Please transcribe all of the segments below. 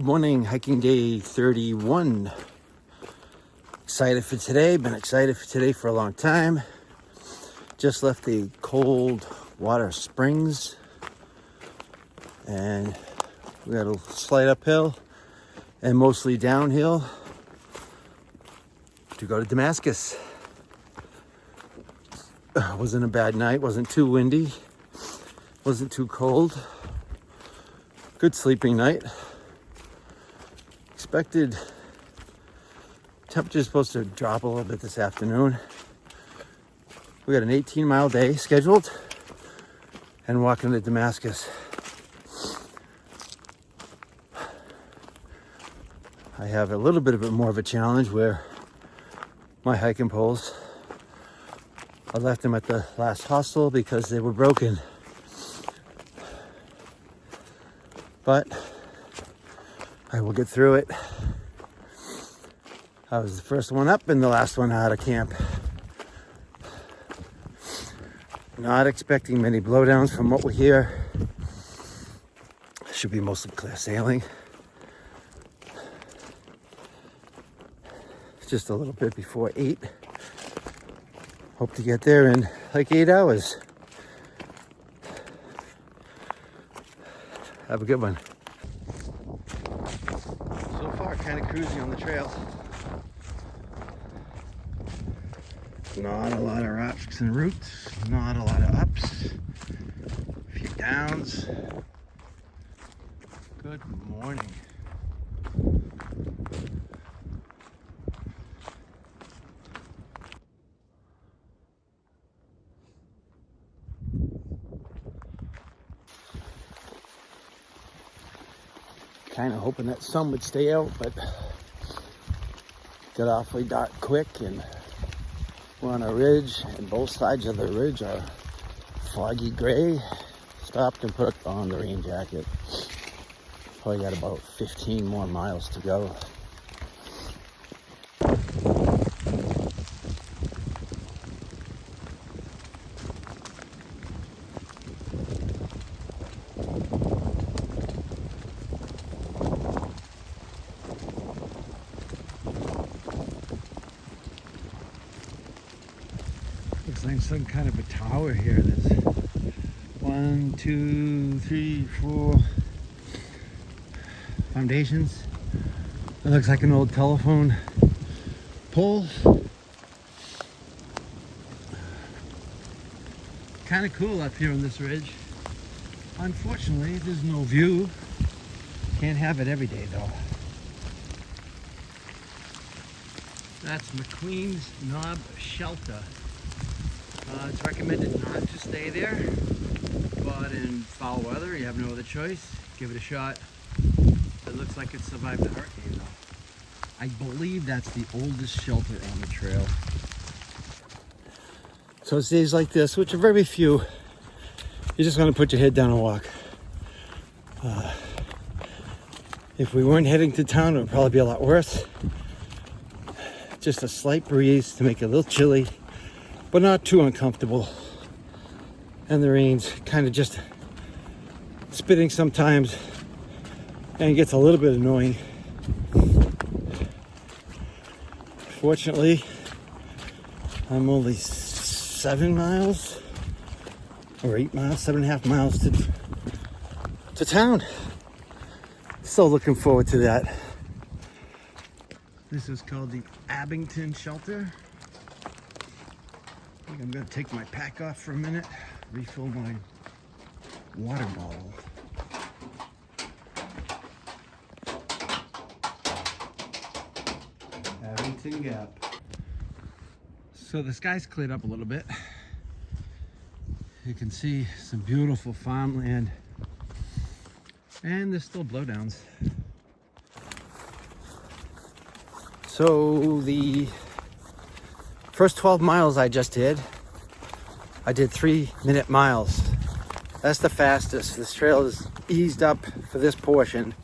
Good morning, hiking day 31. Excited for today, been excited for today for a long time. Just left the cold water springs and we got a slight uphill and mostly downhill to go to Damascus. Wasn't a bad night, wasn't too windy, wasn't too cold. Good sleeping night. Expected temperature's supposed to drop a little bit this afternoon. We got an 18-mile day scheduled and walking to Damascus. I have a little bit of more of a challenge where my hiking poles, I left them at the last hostel because they were broken. But I will get through it. I was the first one up and the last one out of camp. Not expecting many blowdowns from what we hear. Should be mostly clear sailing. Just a little bit before 8. Hope to get there in like 8 hours. Have a good one. So far, kind of cruising on the trail. Not a lot of rocks and roots, not a lot of ups, a few downs. Good morning. Kind of hoping that sun would stay out, but got awfully dark quick, and we're on a ridge, and both sides of the ridge are foggy gray. Stopped and put on the rain jacket. Probably got about 15 more miles to go. Looks like some kind of a tower here. There's 1, 2, 3, 4 foundations. It looks like an old telephone pole. Kind of cool up here on this ridge. Unfortunately, there's no view. Can't have it every day though. That's McQueen's Knob Shelter. It's recommended not to stay there, but in foul weather, you have no other choice. Give it a shot. It looks like it survived the hurricane though. I believe that's the oldest shelter on the trail. So it's days like this, which are very few, you're just gonna put your head down and walk. If we weren't heading to town, it would probably be a lot worse. Just a slight breeze to make it a little chilly, but not too uncomfortable. And the rain's kind of just spitting sometimes and it gets a little bit annoying. Fortunately, I'm only 7 miles or 8 miles, 7.5 miles to town. So looking forward to that. This is called the Abington Shelter. I think I'm gonna take my pack off for a minute, refill my water bottle. Abington Gap. So the sky's cleared up a little bit. You can see some beautiful farmland, and there's still blowdowns. So the first 12 miles I just did, I did 3-minute miles. That's the fastest. This trail is eased up for this portion,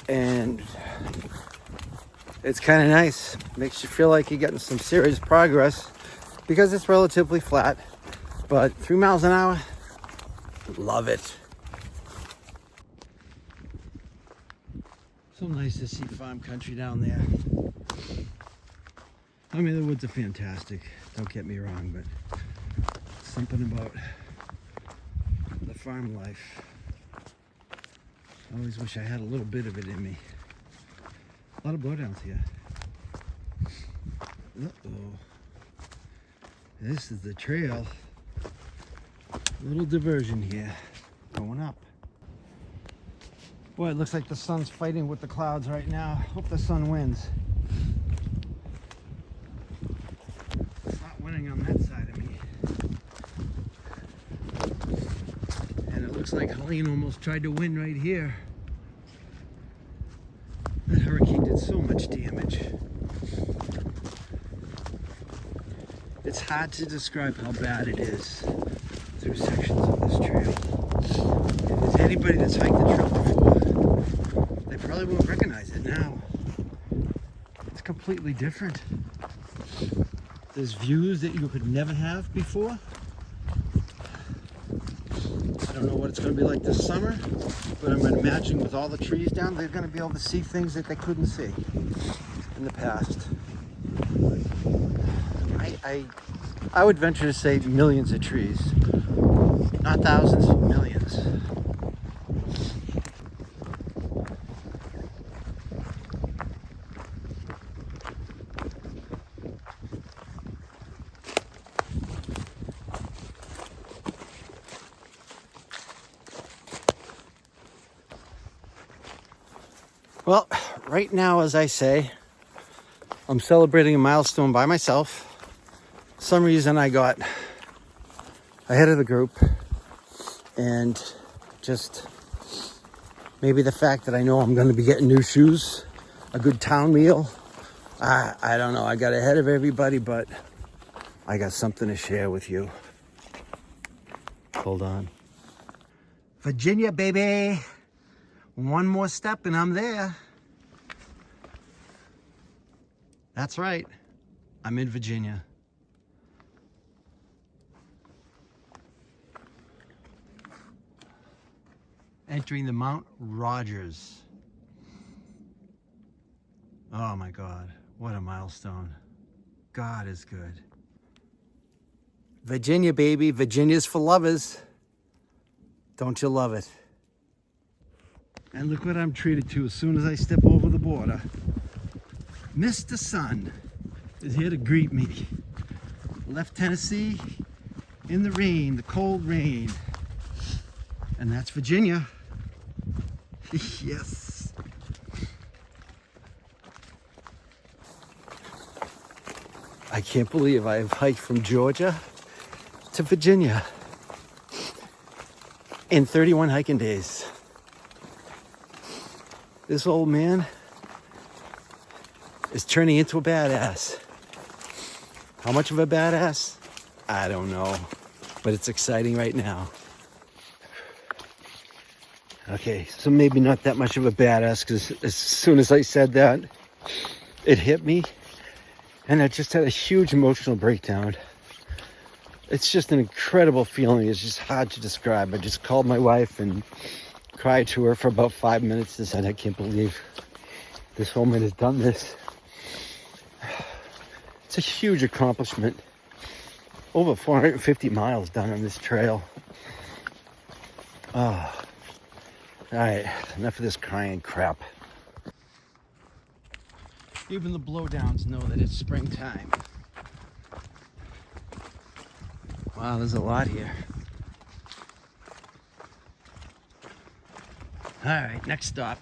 and it's kind of nice. Makes you feel like you're getting some serious progress because it's relatively flat. But 3 miles an hour, love it. So nice to see farm country down there. I mean, the woods are fantastic, don't get me wrong, but something about the farm life. I always wish I had a little bit of it in me. A lot of blowdowns here. Uh-oh. This is the trail. Little diversion here, going up. Boy, it looks like the sun's fighting with the clouds right now. Hope the sun wins. It's not winning on that side of me. And it looks like Helene almost tried to win right here. That hurricane did so much damage. It's hard to describe how bad it is through sections of this trail. If there's anybody that's hiked the trail before, they probably won't recognize it now. It's completely different. There's views that you could never have before. I don't know what it's going to be like this summer, but I'm imagining with all the trees down, they're going to be able to see things that they couldn't see in the past. I would venture to say millions of trees. Not thousands, millions. Well, right now, as I say, I'm celebrating a milestone by myself. For some reason I got ahead of the group, and just maybe the fact that I know I'm going to be getting new shoes, a good town meal. I don't know. I got ahead of everybody, but I got something to share with you. Hold on. Virginia, baby. One more step and I'm there. That's right. I'm in Virginia. Entering the Mount Rogers. Oh my God, what a milestone. God is good. Virginia, baby. Virginia's for lovers. Don't you love it? And look what I'm treated to as soon as I step over the border. Mr. Sun is here to greet me. Left Tennessee in the rain, the cold rain. And that's Virginia. Yes. I can't believe I have hiked from Georgia to Virginia in 31 hiking days. This old man is turning into a badass. How much of a badass? I don't know, but it's exciting right now. Okay, so maybe not that much of a badass, because as soon as I said that, it hit me, and I just had a huge emotional breakdown. It's just an incredible feeling. It's just hard to describe. I just called my wife and cried to her for about 5 minutes and said, I can't believe this woman has done this. It's a huge accomplishment. Over 450 miles done on this trail. Oh. All right, enough of this crying crap. Even the blowdowns know that it's springtime. Wow, there's a lot here. All right, next stop.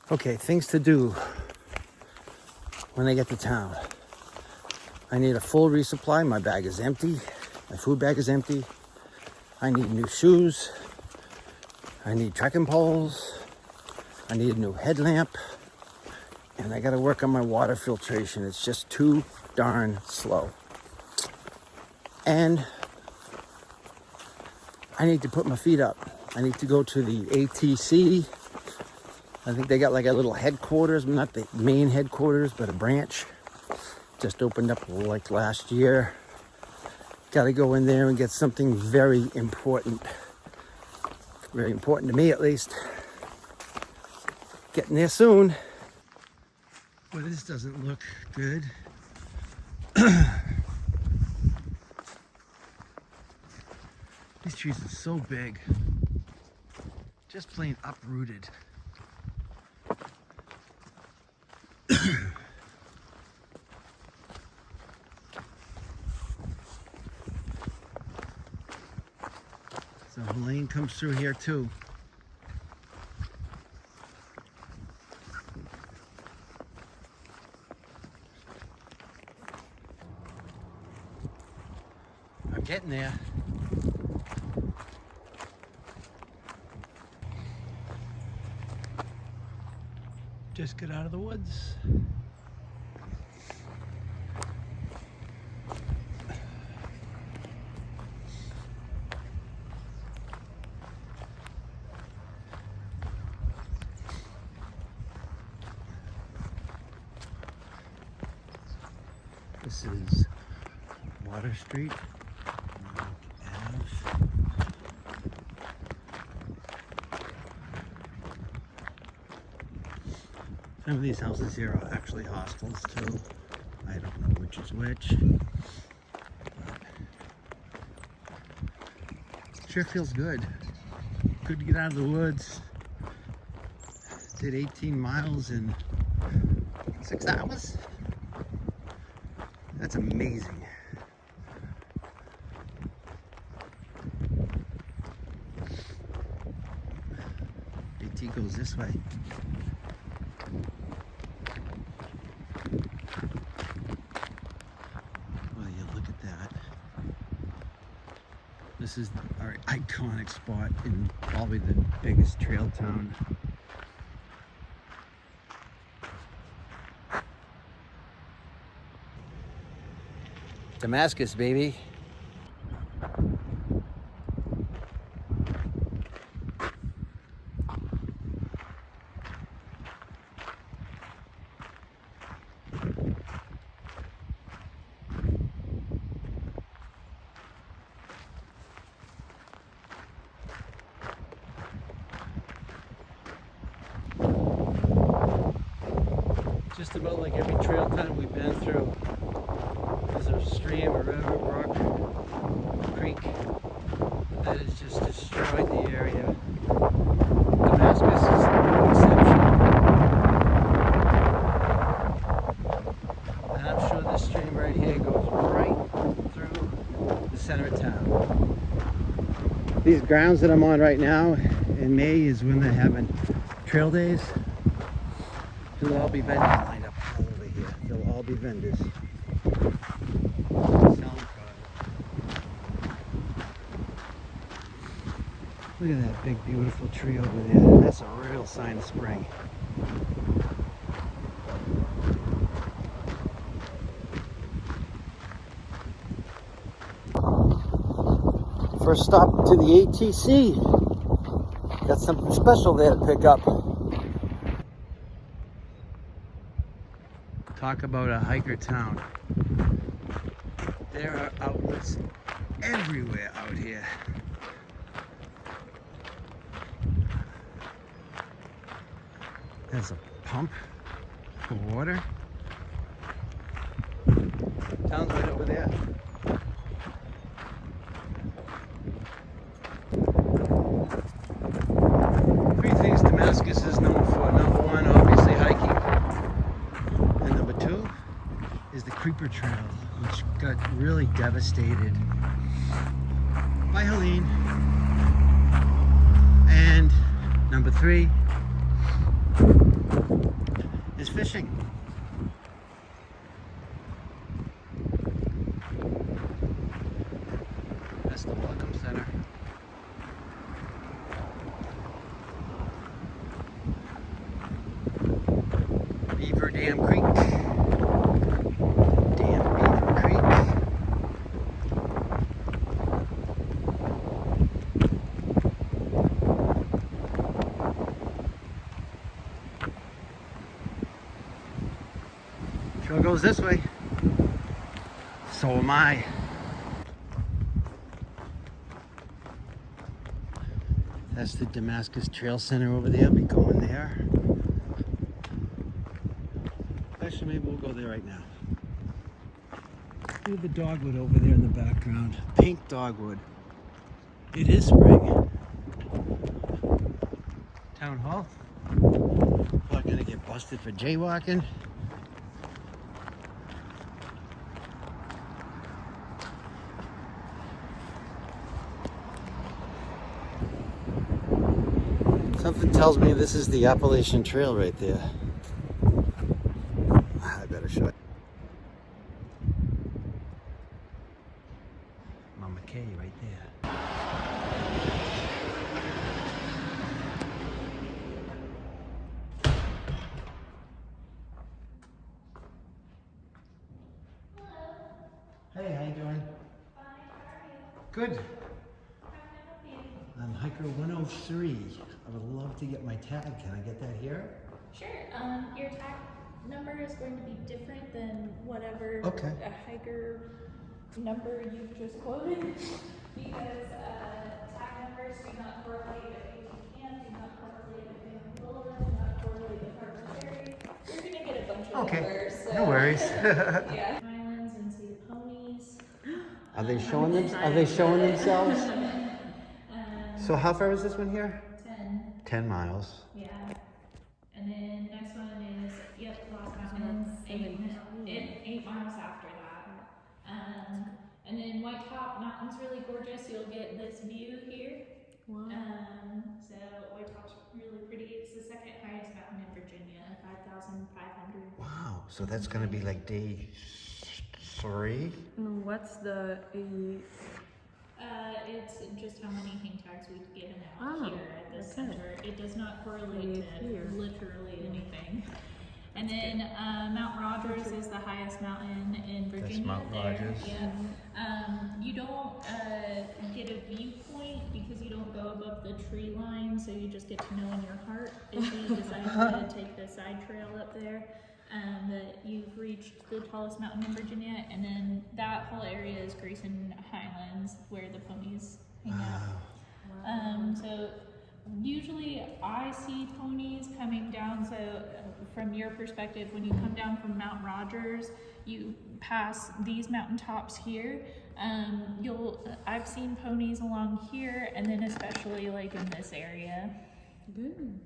Okay, things to do when I get to town. I need a full resupply. My bag is empty. My food bag is empty. I need new shoes. I need trekking poles. I need a new headlamp. And I gotta work on my water filtration. It's just too darn slow. And I need to put my feet up. I need to go to the ATC I think they got like a little headquarters, not the main headquarters, but a branch. Just opened up like last year. Got to go in there and get something very important. Very important to me, at least. Getting there soon. Well, this doesn't look good. These trees are so big. Just plain uprooted. So the lane comes through here too. I'm getting there. Just get out of the woods. This is Water Street. Some of these houses here are actually hostels too. I don't know which is which. But sure feels good. Good to get out of the woods. Did 18 miles in 6 hours. That's amazing. AT goes this way. Well, you look at that. This is our iconic spot in probably the biggest trail town. Damascus, baby. Just about like every trail town we've been through, there's a stream, a river, brook, creek that has just destroyed the area. Damascus is no exception. And I'm sure this stream right here goes right through the center of town. These grounds that I'm on right now in May is when they're having trail days. There'll all be vendors lined up all over here. There'll all be vendors. Look at that big beautiful tree over there. That's a real sign of spring. First stop to the ATC. Got something special there to pick up. Talk about a hiker town. There are outlets everywhere out here. There's a pump for water. Town's right over there. Three things Damascus is known for. Number one, obviously hiking. And number two is the Creeper Trail, which got really devastated by Helene. And number three is fishing. That's the Welcome Center. Beaver Dam Creek. Beaver Creek. Trail goes this way. So am I. That's the Damascus Trail Center over there. I'll be going there. Actually, maybe we'll go there right now. Look at the dogwood over there in the background. Pink dogwood. It is spring. Town Hall. We're gonna get busted for jaywalking. Something tells me this is the Appalachian Trail right there. I better show it. Mama K right there. Hey, how you doing? Fine, how are you? Good. How can I help you? I'm hiker 103. I would love to get my tag. Can I get that here? Sure. Your tag number is going to be different than whatever a hiker number you just quoted because tag numbers do not correlate with ATM, do not correlate with Angola, do not correlate with Harvard. You're going to get a bunch of numbers. So. No worries. Yeah. Highlands and see the ponies. Are they showing them? Are they showing themselves? So how far is this one here? 10. 10 miles. Yeah. And then next one is, Lost Mountains, 8 miles after that. And then White Top Mountain's really gorgeous. You'll get this view here. Wow. So White Top's really pretty. It's the second highest mountain in Virginia, 5,500. Wow. So that's going to be like day 3? And what's the It's just how many hang tags we've given out Oh, here at this okay. center. It does not correlate to Here. literally anything. And then Mount Rogers is the highest mountain in Virginia. Mount Rogers. Yeah. You don't get a viewpoint because you don't go above the tree line, so you just get to know in your heart if you decide to take the side trail up there. That you've reached the tallest mountain in Virginia, and then that whole area is Grayson Highlands, where the ponies hang out. So usually I see ponies coming down. So from your perspective, when you come down from Mount Rogers, you pass these mountaintops here. I've seen ponies along here, and then especially like in this area. Good.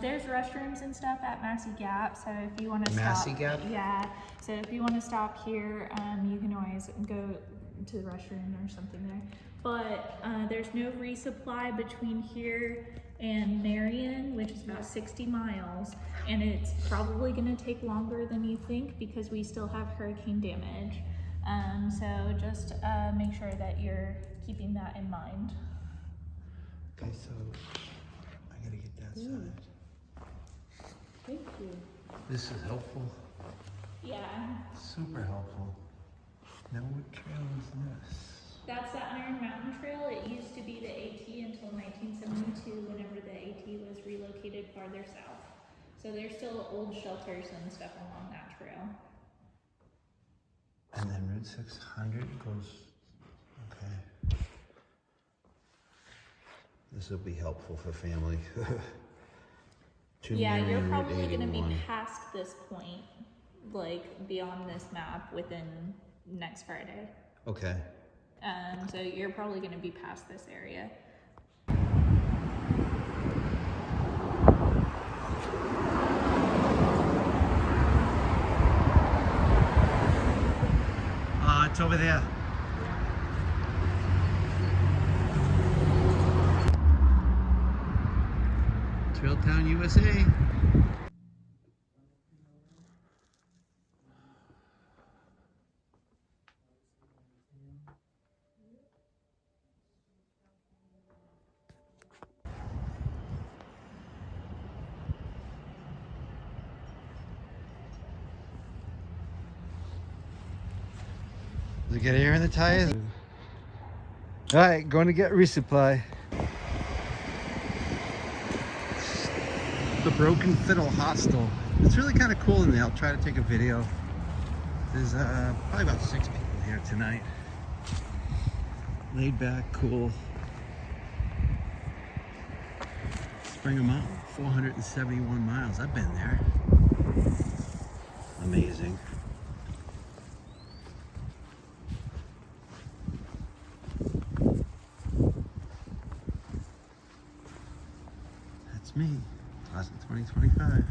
There's restrooms and stuff at Massey Gap, so if you want to stop. Massey Gap? Yeah, so if you want to stop here, you can always go to the restroom or something there. But there's no resupply between here and Marion, which is about 60 miles, and it's probably going to take longer than you think because we still have hurricane damage. So just make sure that you're keeping that in mind. Okay, so I gotta get that side. Thank you. This is helpful. Yeah. Super helpful. Now what trail is this? That's the Iron Mountain Trail. It used to be the AT until 1972, whenever the AT was relocated farther south. So there's still old shelters and stuff along that trail. And then Route 600 goes, okay. This will be helpful for family. Yeah, you're Marion, Route probably going to be 81. past this point, like beyond this map within next Friday. Okay. So you're probably going to be past this area. It's over there. Trailtown, USA. Does it get air in the tires? All right, going to get resupply. The Broken Fiddle Hostel. It's really kind of cool in there. I'll try to take a video. There's probably about 6 people here tonight. Laid back, cool. Springer Mountain, 471 miles. I've been there. Amazing. That's me. 2025.